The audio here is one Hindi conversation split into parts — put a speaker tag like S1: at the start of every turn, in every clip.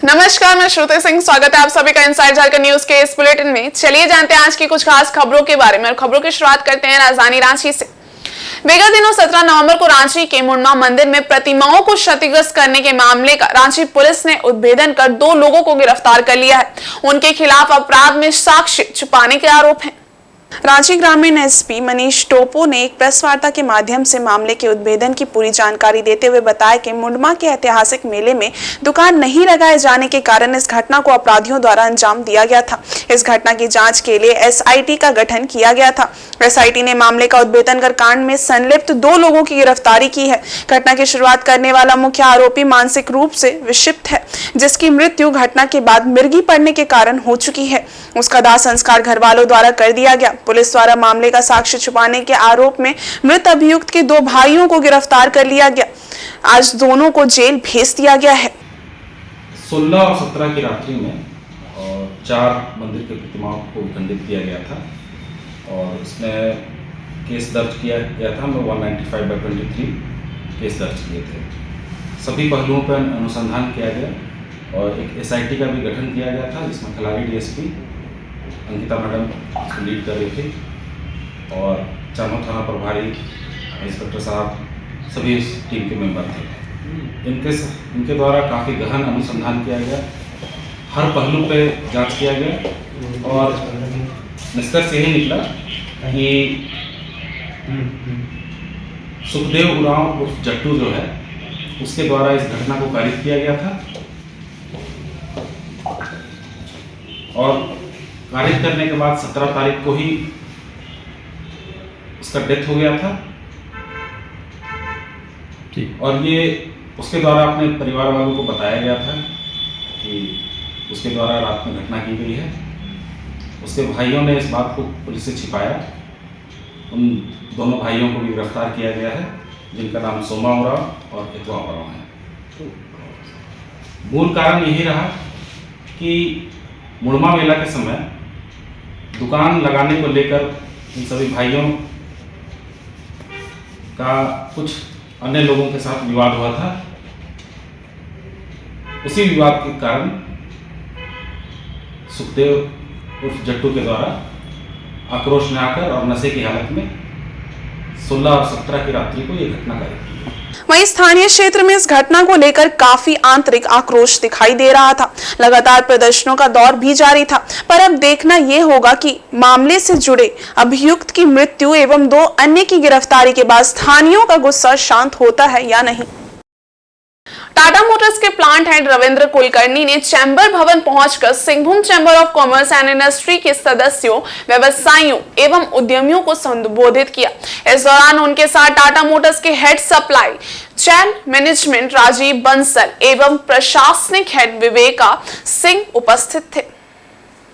S1: नमस्कार, मैं श्रुति सिंह। स्वागत है आप सभी का इनसाइड झारखंड न्यूज के इस बुलेटिन में। चलिए जानते हैं आज की कुछ खास खबरों के बारे में और खबरों की शुरुआत करते हैं राजधानी रांची से। विगत दिनों 17 नवंबर को रांची के मुंडमा मंदिर में प्रतिमाओं को क्षतिग्रस्त करने के मामले का रांची पुलिस ने उद्भेदन कर 2 लोगों को गिरफ्तार कर लिया है। उनके खिलाफ अपराध में साक्ष्य छुपाने के आरोप हैं। रांची ग्रामीण एसपी मनीष टोपो ने एक प्रेस वार्ता के माध्यम से मामले के उद्भेदन की पूरी जानकारी देते हुए बताया कि मुंडमा के ऐतिहासिक मेले में दुकान नहीं लगाए जाने के कारण इस घटना को अपराधियों द्वारा अंजाम दिया गया था। इस घटना की जांच के लिए एसआईटी का गठन किया गया था। एसआईटी ने मामले का उद्भेदन कर कांड में संलिप्त 2 लोगों की गिरफ्तारी की है। घटना की शुरुआत करने वाला मुख्य आरोपी मानसिक रूप से विक्षिप्त है, जिसकी मृत्यु घटना के बाद मिर्गी पड़ने के कारण हो चुकी है। उसका दाह संस्कार घर वालों द्वारा कर दिया गया। पुलिस द्वारा मामले का साक्ष्य छुपाने के आरोप में मृत अभियुक्त के 2 भाइयों को गिरफ्तार कर लिया गया। आज दोनों को जेल भेज दिया गया है।
S2: 16 और 17 की रात्रि में 4 मंदिर की प्रतिमाओं को विखंडित किया गया था और इसमें केस दर्ज किया गया था। 195/23 केस दर्ज किए थे। सभी पहलुओं पर अनुसंधान किया गया और एक एसआईटी का भी गठन किया गया था, जिसमें खिलाड़ी डीएसपी अंकिता मैडम इसको लीड कर रही थी और चारों थाना प्रभारी इंस्पेक्टर साहब सभी इस टीम के मेंबर थे। इनके द्वारा काफ़ी गहन अनुसंधान किया गया, हर पहलू पे जांच किया गया और निष्कर्ष यही निकला कि सुखदेव उरांव उर्फ जट्टू जो है, उसके द्वारा इस घटना को कारित किया गया था और कारित करने के बाद 17 तारीख को ही उसका डेथ हो गया था। और ये उसके द्वारा अपने परिवार वालों को बताया गया था कि उसके द्वारा रात में घटना की गई है। उसके भाइयों ने इस बात को पुलिस से छिपाया। उन दोनों भाइयों को भी गिरफ्तार किया गया है, जिनका नाम सोमा उरांव और इतवा उरांव है। मूल कारण यही रहा कि मुंडमा मेला के समय दुकान लगाने को लेकर इन सभी भाइयों का कुछ अन्य लोगों के साथ विवाद हुआ था। उसी विवाद के कारण सुखदेव उर्फ जट्टू के द्वारा आक्रोश में आकर और नशे की हालत में 16 और 17 की रात्रि को यह घटना कारित की।
S1: वहीं स्थानीय क्षेत्र में इस घटना को लेकर काफी आंतरिक आक्रोश दिखाई दे रहा था। लगातार प्रदर्शनों का दौर भी जारी था, पर अब देखना यह होगा कि मामले से जुड़े अभियुक्त की मृत्यु एवं 2 अन्य की गिरफ्तारी के बाद स्थानीयों का गुस्सा शांत होता है या नहीं। टाटा मोटर्स के प्लांट हेड रविंद्र कुलकर्णी ने चैंबर भवन पहुंचकर Singhbhum chamber of commerce and industry के सदस्यों, व्यवसायियों एवं उद्यमियों को संबोधित किया। इस दौरान उनके साथ टाटा मोटर्स के head supply chain management Rajeev Bansal एवं प्रशासनिक हेड विवेका सिंह उपस्थित थे।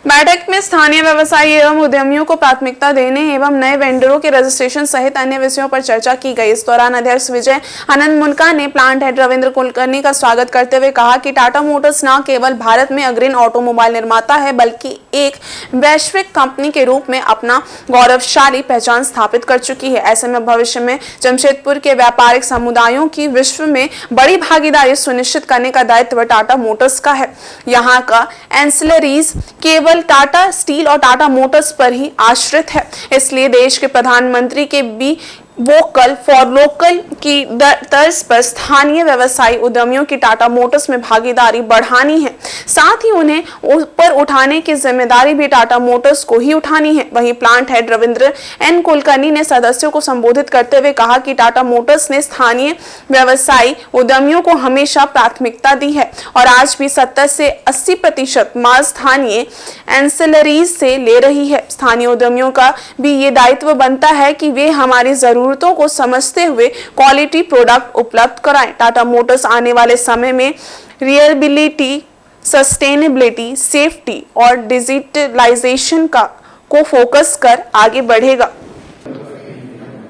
S1: बैठक में स्थानीय व्यवसायी एवं उद्यमियों को प्राथमिकता देने एवं नए वेंडरों के रजिस्ट्रेशन सहित अन्य विषयों पर चर्चा की गई। इस दौरान अध्यक्ष विजय आनंद मुनका ने प्लांट हेड रविंद्र कुलकर्णी का स्वागत करते हुए कहा कि टाटा मोटर्स न केवल भारत में अग्रणी ऑटोमोबाइल निर्माता है, बल्कि एक वैश्विक कंपनी के रूप में अपना गौरवशाली पहचान स्थापित कर चुकी है। ऐसे में भविष्य में जमशेदपुर के व्यापारिक समुदायों की विश्व में बड़ी भागीदारी सुनिश्चित करने का दायित्व टाटा मोटर्स का है। यहाँ का एंसिलरीज केवल टाटा स्टील और टाटा मोटर्स पर ही आश्रित है। इसलिए देश के प्रधानमंत्री के भी वोकल फॉर लोकल की तर्ज पर स्थानीय व्यवसायी उद्यमियों की टाटा मोटर्स में भागीदारी बढ़ानी है। साथ ही उन्हें ऊपर उठाने की जिम्मेदारी भी टाटा मोटर्स को ही उठानी है। वहीं plant head Ravindra N Kulkarni ने सदस्यों को संबोधित करते हुए कहा कि टाटा मोटर्स ने स्थानीय व्यवसायी उद्यमियों को हमेशा प्राथमिकता दी है और आज भी 70 से 80% माल स्थानीय एंसिलरीज से ले रही है। स्थानीय उद्यमियों का भी ये दायित्व बनता है कि वे हमारी जरूरतों को समझते हुए क्वालिटी प्रोडक्ट उपलब्ध कराएं। टाटा मोटर्स आने वाले समय में रिलायबिलिटी, सस्टेनेबिलिटी, सेफ्टी और डिजिटलाइजेशन को फोकस कर आगे बढ़ेगा।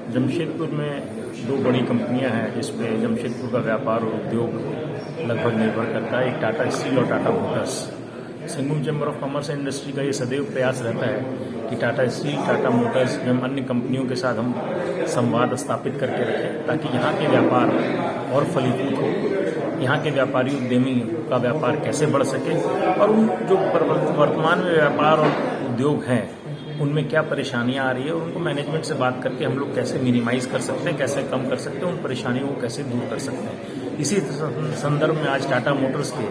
S3: जमशेदपुर में 2 बड़ी कंपनियां हैं जिसमें जमशेदपुर का व्यापार और उद्योग लगभग निर्भर करता है, एक टाटा स्टील और Tata Motors. Singhbhum chamber of commerce and industry का ये सदैव प्रयास रहता है कि टाटा स्टील, टाटा मोटर्स एवं अन्य कंपनियों के साथ हम संवाद स्थापित करके रखें ताकि यहाँ के व्यापार और फलीभूत हो, यहाँ के व्यापारी उद्यमी का व्यापार कैसे बढ़ सके और उन जो वर्तमान में व्यापार और उद्योग हैं उनमें क्या परेशानियां आ रही है और उनको मैनेजमेंट से बात करके हम लोग कैसे मिनिमाइज कर सकते हैं, कैसे कम कर सकते हैं, उन परेशानियों को कैसे दूर कर सकते हैं। इसी संदर्भ में आज टाटा मोटर्स के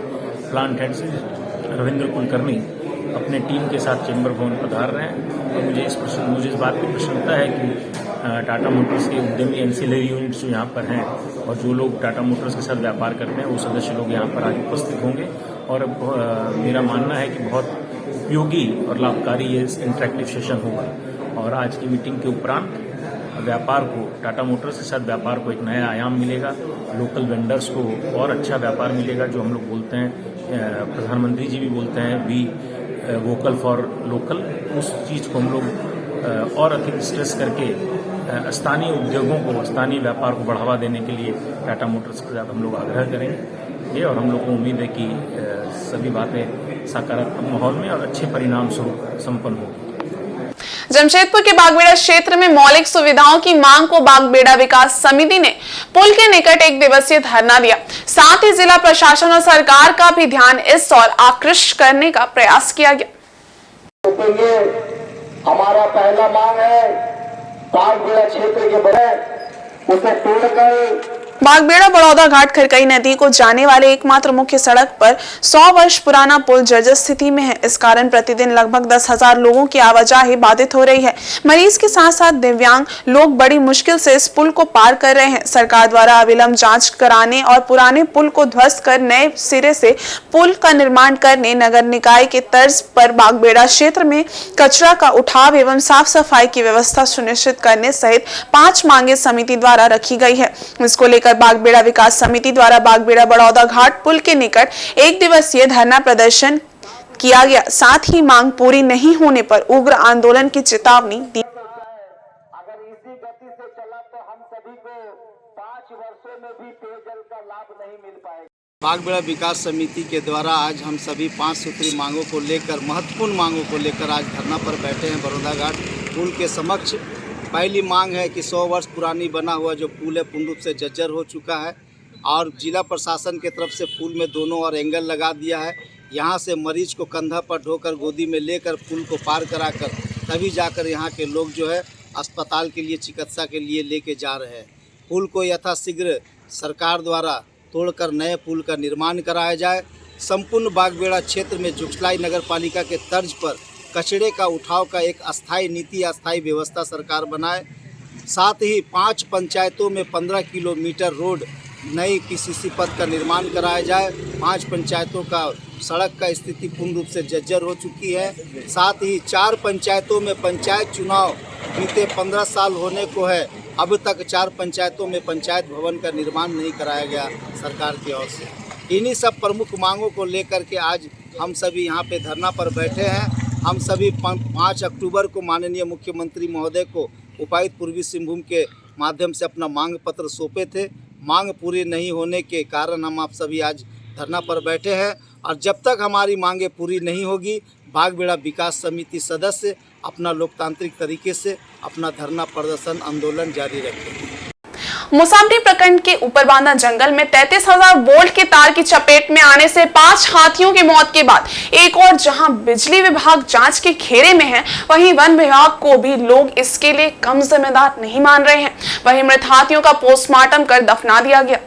S3: प्लांट हेड रविंद्र कुलकर्णी अपने टीम के साथ चेंबर भवन पधार रहे हैं और मुझे इस बात की प्रसन्नता है कि टाटा मोटर्स के उद्यमी एंसिलरी यूनिट्स जो यहाँ पर हैं और जो लोग टाटा मोटर्स के साथ व्यापार करते हैं वो सदस्य लोग यहाँ पर आज उपस्थित होंगे और मेरा मानना है कि बहुत उपयोगी और लाभकारी ये इंटरेक्टिव सेशन होगा और आज की मीटिंग के उपरांत व्यापार को टाटा मोटर्स के साथ व्यापार को एक नया आयाम मिलेगा, लोकल वेंडर्स को और अच्छा व्यापार मिलेगा। जो हम लोग बोलते हैं, प्रधानमंत्री जी भी बोलते हैं बी वोकल फॉर लोकल, उस चीज़ को हम लोग और अधिक स्ट्रेस करके स्थानीय उद्योगों को, स्थानीय व्यापार को बढ़ावा देने के लिए टाटा मोटर्स के साथ हम लोग आग्रह करेंगे और हम लोग को उम्मीद है कि सभी बातें सकारात्मक माहौल में और अच्छे परिणाम स्वरूप संपन्न होगी।
S1: जमशेदपुर के बागबेड़ा क्षेत्र में मौलिक सुविधाओं की मांग को बागबेड़ा विकास समिति ने पुल के निकट एक दिवसीय धरना दिया। साथ ही जिला प्रशासन और सरकार का भी ध्यान इस ओर आकृष्ट करने का प्रयास किया गया।
S4: हमारा पहला मांग है बागबेड़ा क्षेत्र के बड़े उसे तोड़कर
S1: बागबेड़ा बड़ौदा घाट खरकई नदी को जाने वाले एकमात्र मुख्य सड़क पर 100 वर्ष पुराना पुल जर्जर स्थिति में है। इस कारण प्रतिदिन लगभग 10,000 लोगों की आवाजाही बाधित हो रही है। मरीज के साथ साथ दिव्यांग लोग बड़ी मुश्किल से इस पुल को पार कर रहे हैं। सरकार द्वारा अविलंब जांच कराने और पुराने पुल को ध्वस्त कर नए सिरे से पुल का निर्माण करने, नगर निकाय के तर्ज पर बागबेड़ा क्षेत्र में कचरा का उठाव एवं साफ सफाई की व्यवस्था सुनिश्चित करने सहित 5 मांगे समिति द्वारा रखी गई है। इसको लेकर बागबेड़ा विकास समिति द्वारा बागबेड़ा बड़ौदा घाट पुल के निकट एक दिवसीय धरना प्रदर्शन किया गया। साथ ही मांग पूरी नहीं होने पर उग्र आंदोलन की चेतावनी दी।
S4: अगर इसी गति से चला तो हम सभी को 5 वर्षों में भी पेयजल का लाभ नहीं मिल पाएगा।
S5: बागबेड़ा विकास समिति के द्वारा आज हम सभी 5 सूत्री मांगों को लेकर, महत्वपूर्ण मांगों को लेकर आज धरना पर बैठे हैं बड़ौदा घाट पुल के समक्ष। पहली मांग है कि 100 वर्ष पुरानी बना हुआ जो पुल है पूर्ण रूप से जर्जर हो चुका है और जिला प्रशासन की तरफ से पुल में दोनों ओर एंगल लगा दिया है। यहाँ से मरीज को कंधा पर ढोकर गोदी में लेकर पुल को पार कराकर तभी जाकर यहाँ के लोग जो है अस्पताल के लिए, चिकित्सा के लिए लेके जा रहे हैं। पुल को यथाशीघ्र सरकार द्वारा तोड़कर नए पुल का निर्माण कराया जाए। संपूर्ण बागबेड़ा क्षेत्र में जुगसलाई नगर पालिका के तर्ज पर कचरे का उठाव का एक अस्थायी नीति, अस्थायी व्यवस्था सरकार बनाए। साथ ही 5 पंचायतों में 15 किलोमीटर रोड नई पीसीसी पथ का निर्माण कराया जाए। 5 पंचायतों का सड़क का स्थिति पूर्ण रूप से जर्जर हो चुकी है। साथ ही 4 पंचायतों में पंचायत चुनाव बीते 15 साल होने को है, अब तक 4 पंचायतों में पंचायत भवन का निर्माण नहीं कराया गया सरकार की ओर से। इन्हीं सब प्रमुख मांगों को लेकर के आज हम सभी यहाँ पे धरना पर बैठे हैं। हम सभी 5 अक्टूबर को माननीय मुख्यमंत्री महोदय को उपायुक्त पूर्वी सिंहभूम के माध्यम से अपना मांग पत्र सौंपे थे। मांग पूरी नहीं होने के कारण हम आप सभी आज धरना पर बैठे हैं और जब तक हमारी मांगे पूरी नहीं होगी बागबेड़ा विकास समिति सदस्य अपना लोकतांत्रिक तरीके से अपना धरना प्रदर्शन आंदोलन जारी रखेंगे।
S1: मुसाम्बरी प्रखंड के ऊपरबांधा जंगल में 33,000 वोल्ट के तार की चपेट में आने से 5 हाथियों की मौत के बाद एक और जहां बिजली विभाग जांच के घेरे में है, वहीं वन विभाग को भी लोग इसके लिए कम जिम्मेदार नहीं मान रहे हैं। वहीं मृत हाथियों का पोस्टमार्टम कर दफना दिया गया।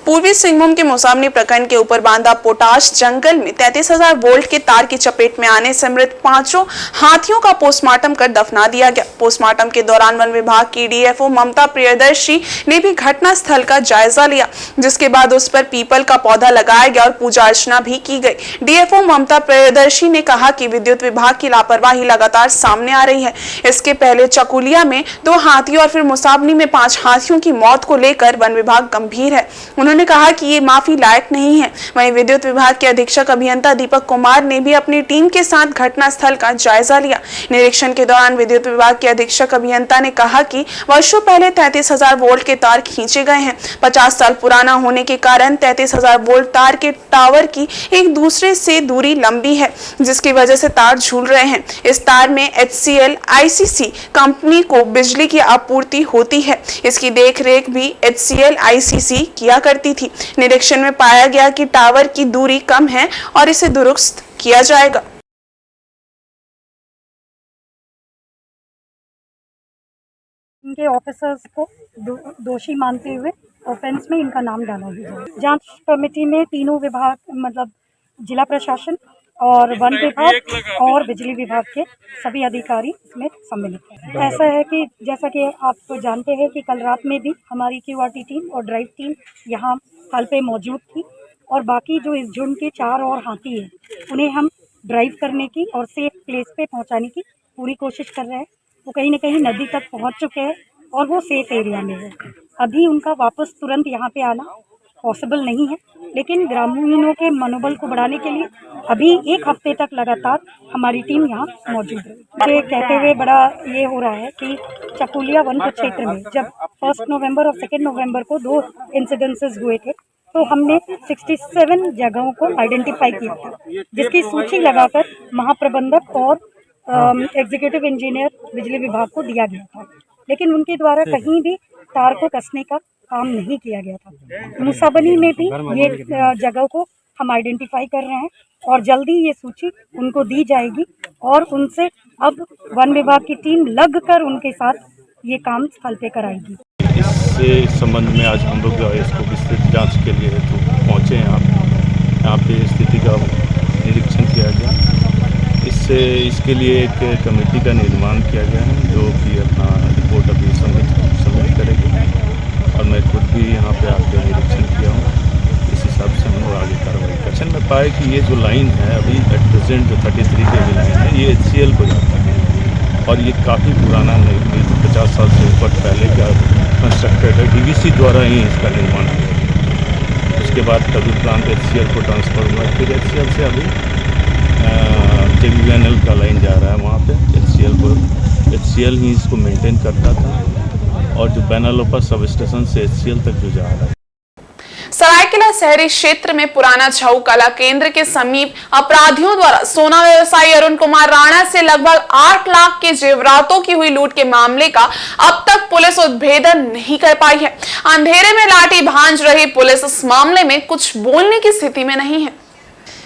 S1: पूर्वी सिंहभूम के मुसाम्बरी प्रखंड के ऊपर बांधा पोटाश जंगल में 33,000 वोल्ट के तार की चपेट में आने से मृत 5 हाथियों का पोस्टमार्टम कर दफना दिया गया। पोस्टमार्टम के दौरान वन विभाग की डीएफओ ममता प्रियदर्शी ने भी घटना स्थल का जायजा लिया, जिसके बाद उस पर पीपल का पौधा लगाया गया और पूजा अर्चना भी की गई। डीएफओ ममता प्रियदर्शी ने कहा कि विद्युत विभाग की लापरवाही लगातार सामने आ रही है। इसके पहले चकुलिया में 2 हाथियों और फिर मुसाम्बरी में 5 हाथियों की मौत को लेकर वन विभाग गंभीर है। उन्होंने उन्होंने कहा कि ये माफी लायक नहीं है। वहीं विद्युत विभाग के अधीक्षक अभियंता दीपक कुमार ने भी अपनी टीम के साथ घटनास्थल का जायजा लिया। निरीक्षण के दौरान विद्युत विभाग के अधीक्षक अभियंता ने कहा कि वर्षों पहले 33,000 वोल्ट के तार खींचे गए हैं। 50 साल पुराना होने के कारण 33,000 वोल्ट तार के टावर की एक दूसरे से दूरी लंबी है, जिसकी वजह से तार झूल रहे हैं। इस तार में HCL ICC कंपनी को बिजली की आपूर्ति होती है। इसकी देखरेख भी HCL ICC किया करती थी। निरीक्षण में पाया गया कि टावर की दूरी कम है और इसे दुरुस्त किया जाएगा।
S6: इनके ऑफिसर्स को दोषी मानते हुए ऑफेंस में इनका नाम डाला गया। जांच कमेटी में तीनों विभाग मतलब जिला प्रशासन और वन विभाग और बिजली विभाग के सभी अधिकारी इसमें सम्मिलित हैं। ऐसा है कि जैसा कि आप जानते हैं कि कल रात में भी हमारी QRT टीम और ड्राइव टीम यहाँ स्थल पे मौजूद थी और बाकी जो इस झुंड के 4 और हाथी हैं उन्हें हम ड्राइव करने की और सेफ प्लेस पे पहुँचाने की पूरी कोशिश कर रहे हैं। वो कहीं न कहीं नदी तक पहुँच चुके हैं और वो सेफ एरिया में है। अभी उनका वापस तुरंत यहाँ पे आना पॉसिबल नहीं है, लेकिन ग्रामीणों के मनोबल को बढ़ाने के लिए अभी 1 हफ्ते तक लगातार हमारी टीम यहाँ मौजूद है। ये कहते हुए बड़ा ये हो रहा है कि चकुलिया वन क्षेत्र में जब 1 नवंबर और 2 नवंबर को 2 इंसिडेंसेस हुए थे तो हमने 67 जगहों को आइडेंटिफाई किया था, जिसकी सूची लगाकर महाप्रबंधक और एग्जीक्यूटिव इंजीनियर बिजली विभाग को दिया गया था, लेकिन उनके द्वारा कहीं भी तार को कसने का काम नहीं किया गया था। मूसाबनी में भी ये जगह को हम आइडेंटिफाई कर रहे हैं और जल्दी ये सूची उनको दी जाएगी और उनसे अब वन विभाग की टीम लगकर उनके साथ ये काम स्थल पे कराएगी।
S7: इस संबंध में आज हम लोग इसको विस्तृत जांच के लिए तो पहुँचे यहाँ पे स्थिति का निरीक्षण किया गया। इसके लिए एक कमेटी का निर्माण किया गया है जो कि अपना रिपोर्ट अभी सबमिट करेगी और मैं खुद भी यहाँ पे आकर निरीक्षण किया हूँ। इस हिसाब से हम लोग आगे कार्रवाई करें। में पाए कि ये जो लाइन है अभी एट प्रेजेंट जो 33 kV लाइन है ये HCL को जाता है और ये काफ़ी पुराना नहीं, 50 साल से ऊपर पहले का कंस्ट्रक्टेड है। DVC द्वारा ही इसका निर्माण हुआ। उसके बाद कभी प्लांट HCL को ट्रांसफर हुआ, फिर HCL से अभी JVNL का लाइन जा रहा है वहाँ पे। HCL ही इसको मेंटेन करता था और जो बेनालोपा सब स्टेशन से HCL तक जो जा रहा है।
S1: सरायकेला शहरी क्षेत्र में पुराना छऊ कला केंद्र के समीप अपराधियों द्वारा सोना व्यवसायी अरुण कुमार राणा से लगभग 8 लाख के जेवरातों की हुई लूट के मामले का अब तक पुलिस उद्भेदन नहीं कर पाई है। अंधेरे में लाठी भांज रही पुलिस इस मामले में कुछ बोलने की स्थिति में नहीं है।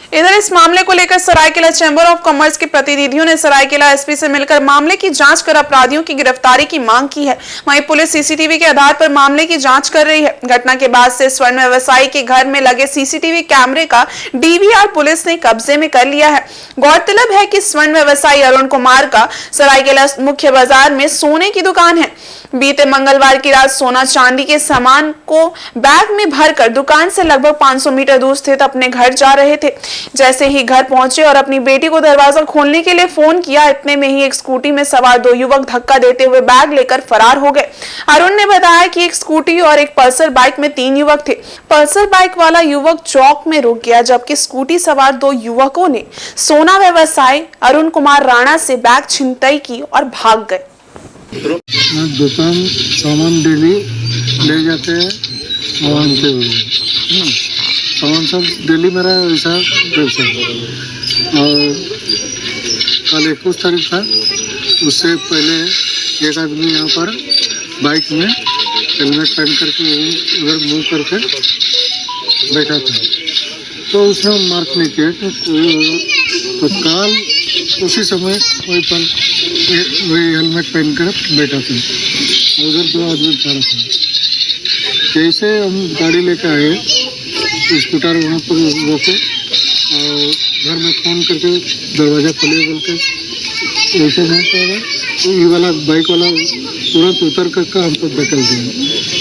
S1: इधर इस मामले को लेकर सरायकेला चैंबर ऑफ कॉमर्स के प्रतिनिधियों ने सरायकेला एसपी से मिलकर मामले की जांच कर अपराधियों की गिरफ्तारी की मांग की है। वहीं पुलिस सीसीटीवी के आधार पर मामले की जांच कर रही है। घटना के बाद से स्वर्ण व्यवसायी के घर में लगे सीसीटीवी कैमरे का डीवीआर पुलिस ने कब्जे में कर लिया है। गौरतलब है कि स्वर्ण व्यवसायी अरुण कुमार का सरायकेला मुख्य बाजार में सोने की दुकान है। बीते मंगलवार की रात सोना चांदी के सामान को बैग में भरकर दुकान से लगभग 500 मीटर दूर स्थित अपने घर जा रहे थे। जैसे ही घर पहुंचे और अपनी बेटी को दरवाजा खोलने के लिए फोन किया, इतने में ही एक स्कूटी में सवार 2 युवक धक्का देते हुए बैग लेकर फरार हो गए। अरुण ने बताया कि एक स्कूटी और एक पल्सर बाइक में 3 युवक थे। पल्सर बाइक वाला युवक चौक में रुक गया, जबकि स्कूटी सवार 2 युवकों ने सोना व्यवसायी अरुण कुमार राणा से बैग छिनतई की और भाग गए।
S8: दुकान सामान डेली ले जाते हैं और आनते हुए सामान सब डेली मेरा ऐसा व्यवसाय। और कल 21 तारीख था, उससे पहले एक आदमी यहाँ पर बाइक में हेलमेट पहन करके उधर मुँह करके बैठा था, तो उसने मार्क नहीं किया। तो काल उसी समय वही हेलमेट पहन कर बैठा था, उधर 2 आदमी खड़ा था। जैसे हम गाड़ी लेकर आए, स्कूटर वहाँ पर रोके और घर में फ़ोन करके दरवाज़ा खोले बोल के ऐसे नहीं पड़ा, तो ये वाला बाइक वाला तुरंत उतर कर हम पर धकेल दिया।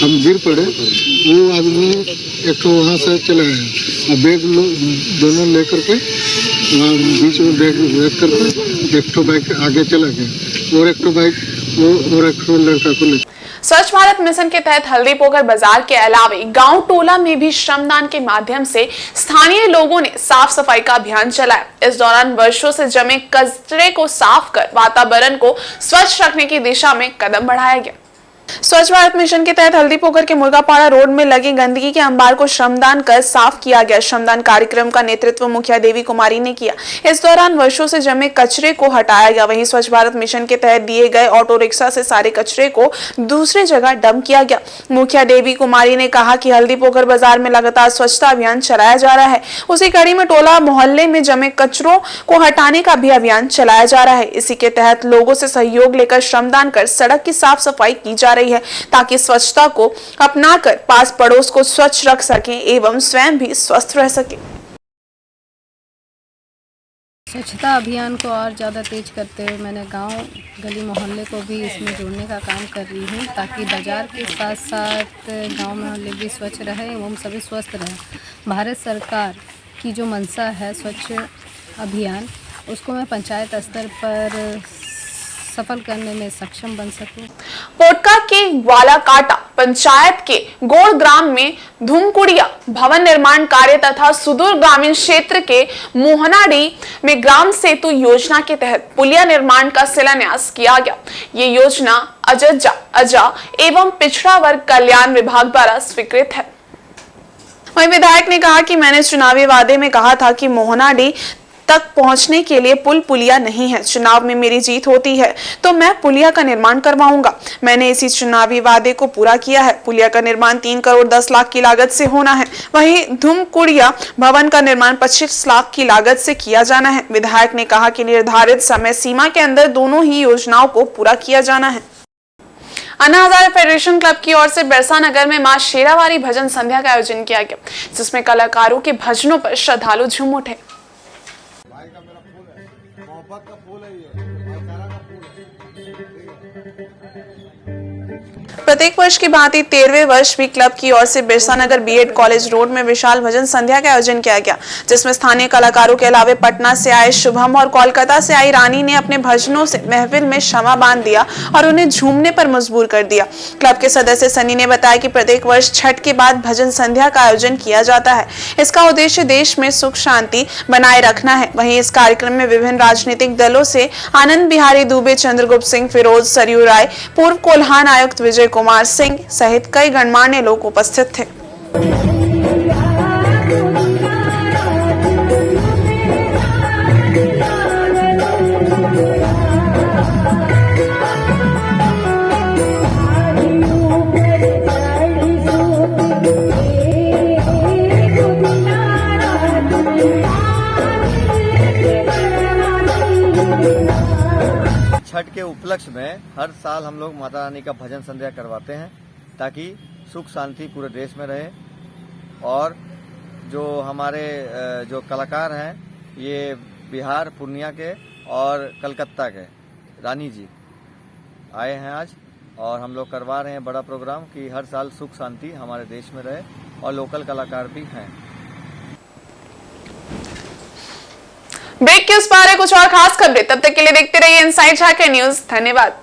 S8: हम गिर पड़े। वो आदमी एक तो वहाँ से चला गया और बैग दोनों लेकर के वहाँ बीच में बैग रख करके एक तो बाइक आगे चला गया और एक तो बाइक वो और एक तो लड़का को ले।
S1: स्वच्छ भारत मिशन के तहत हल्दी पोखर बाजार के अलावे गांव टोला में भी श्रमदान के माध्यम से स्थानीय लोगों ने साफ सफाई का अभियान चलाया। इस दौरान वर्षों से जमे कचरे को साफ कर वातावरण को स्वच्छ रखने की दिशा में कदम बढ़ाया गया। स्वच्छ भारत मिशन के तहत हल्दी पोखर के मुर्गापाड़ा रोड में लगी गंदगी के अंबार को श्रमदान कर साफ किया गया। श्रमदान कार्यक्रम का नेतृत्व मुखिया देवी कुमारी ने किया। इस दौरान वर्षों से जमे कचरे को हटाया गया। वहीं स्वच्छ भारत मिशन के तहत दिए गए ऑटो रिक्शा से सारे कचरे को दूसरी जगह डंप किया गया। मुखिया देवी कुमारी ने कहा कि हल्दी पोखर बाजार में लगातार स्वच्छता अभियान चलाया जा रहा है। उसी कड़ी में टोला मोहल्ले में जमे कचरों को हटाने का भी अभियान चलाया जा रहा है। इसी के तहत लोगों से सहयोग लेकर श्रमदान कर सड़क की साफ सफाई की जा रही है ताकि स्वच्छता को अपनाकर पास पड़ोस को स्वच्छ रख सकें एवं स्वयं भी स्वस्थ रह सकें।
S9: स्वच्छता अभियान को और ज़्यादा तेज करते हुए मैंने गांव गली मोहल्ले को भी इसमें जोड़ने का काम कर रही हूँ ताकि बाजार के साथ साथ गांव मोहल्ले भी स्वच्छ रहे एवं सभी स्वस्थ रहे। भारत सरकार की जो मंशा है स्वच्छ अभियान, उसको मैं पंचायत स्तर पर सफल करने में सक्षम बन सकूं।
S1: पोटका के वालाकाटा पंचायत के गोड़ ग्राम में धूमकुड़िया भवन निर्माण कार्य तथा सुदूर ग्रामीण क्षेत्र के मोहनाडी में ग्राम सेतु योजना के तहत पुलिया निर्माण का शिलान्यास किया गया। ये योजना अजा एवं पिछड़ा वर्ग कल्याण विभाग द्वारा स्वीकृत है। वहीं विधायक ने कहा कि मैंने चुनावी वादे में कहा था कि मोहनाडी तक पहुंचने के लिए पुल पुलिया नहीं है। चुनाव में मेरी जीत होती है तो मैं पुलिया का निर्माण करवाऊंगा। मैंने इसी चुनावी वादे को पूरा किया है। पुलिया का निर्माण 3 करोड़ 10 लाख की लागत से होना है। वहीं धूमकुड़िया भवन का निर्माण 25 लाख की लागत से किया जाना है। विधायक ने कहा कि निर्धारित समय सीमा के अंदर दोनों ही योजनाओं को पूरा किया जाना है। अन्ना हजारे फेडरेशन क्लब की ओर से बिरसा नगर में मां शेरावाली भजन संध्या का आयोजन किया गया, जिसमें कलाकारों के भजनों पर श्रद्धालु झूम उठे। प्रत्येक वर्ष की भांति 13वें वर्ष भी क्लब की ओर से बिरसा नगर बीएड कॉलेज रोड में विशाल भजन संध्या का आयोजन किया गया, जिसमें स्थानीय कलाकारों के अलावे पटना से आए शुभम और कोलकाता से आई रानी ने अपने भजनों से महफिल में शमा बांध दिया और उन्हें झूमने पर मजबूर कर दिया। क्लब के सदस्य सनी ने बताया कि प्रत्येक वर्ष छठ के बाद भजन संध्या का आयोजन किया जाता है। इसका उद्देश्य देश में सुख शांति बनाए रखना है। वहीं इस कार्यक्रम में विभिन्न राजनीतिक दलों से आनंद बिहारी दुबे, चंद्रगुप्त सिंह, फिरोज, सरयू राय, पूर्व कोल्हान आयुक्त विजय कुमार सिंह सहित कई गणमान्य लोग उपस्थित थे।
S5: छठ के उपलक्ष्य में हर साल हम लोग माता रानी का भजन संध्या करवाते हैं ताकि सुख शांति पूरे देश में रहे। और जो हमारे जो कलाकार हैं ये बिहार पूर्णिया के और कलकत्ता के रानी जी आए हैं आज, और हम लोग करवा रहे हैं बड़ा प्रोग्राम कि हर साल सुख शांति हमारे देश में रहे, और लोकल कलाकार भी हैं।
S1: ब्रेक के उस पार है कुछ और खास खबरें, तब तक के लिए देखते रहिए इनसाइड झारखंड न्यूज। धन्यवाद।